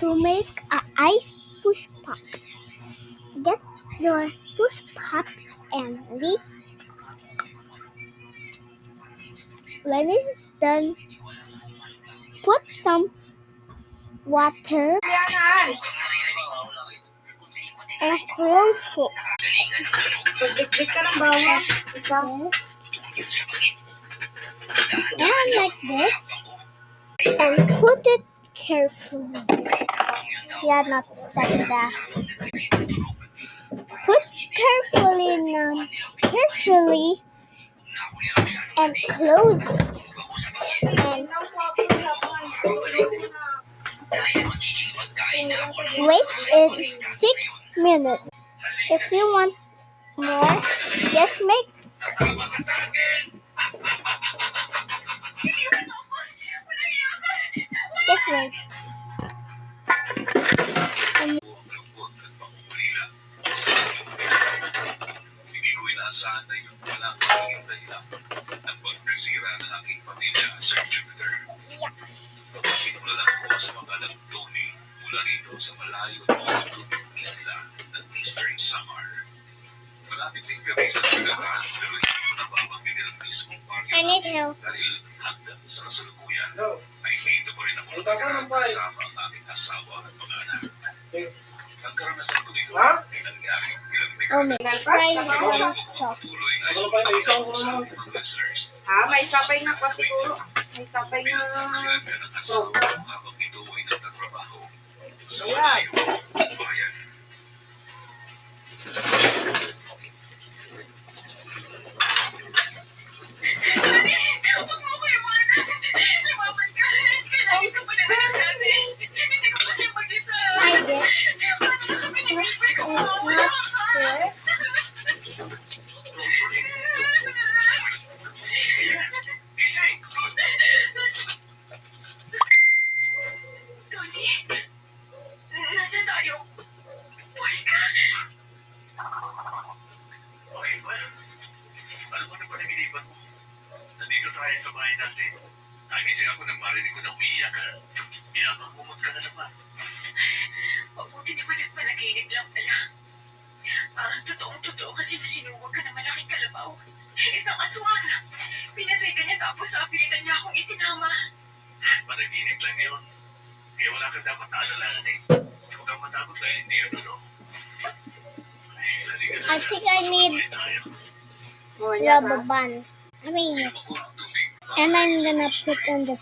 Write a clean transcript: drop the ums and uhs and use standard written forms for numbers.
To make a ice push pop, get your push pop and lick. When it is done, put some water and close it. And like this, and put it carefully. Yeah, not like that. Put carefully now, carefully, and close it. And wait in 6 minutes. If you want more, just wait. Hindi ko inaasahan na yun pala ang magiging dahilan ng pagkasira ng aking pamilya, Sir Jupiter. Simula lang ko sa mga nagtoni mula rito sa malayo at malulubing isla ng Eastern Samar. Malapit din kami sa pagkakaan pero hindi ko napapanggil ang mismong I need help. dahil hanggang sa kasalukuyan ay dito ko rin ako nakakasama ang aking asawa at mga anak. Ang karanasan ko dito ay nangyari bilang Oh, may try to talk. May sabay na pa siguro. May sabay na. Habang ito ay nagtatrabaho sa malayong bayan. Huwag mo ko iwanan. Lumaban ka. Kailangan ka pa na natin. Hindi ko kasi mag-isa. I guess Tony, nasaan tayo? Buhay ka. Okay ba? Ano ba na panaginipan mo? Nandito tayo sa bahay natin. Nagising ako nang marinig ko na umiiyak ka. Pinapangumot ka na naman. Mabuti naman at panaginip lang pala. Parang totoong-totoo kasi na sinuwag ka ng malaking kalabaw. Isang aswang. Pinatay ka niya tapos pilitan niya akong isinama. Panaginip lang yun. Kaya wala kang dapat naalalahanin. Huwag kang matakot dahil hindi yun totoo. I think I need Oh, yeah, rubber band. And I'm gonna put on the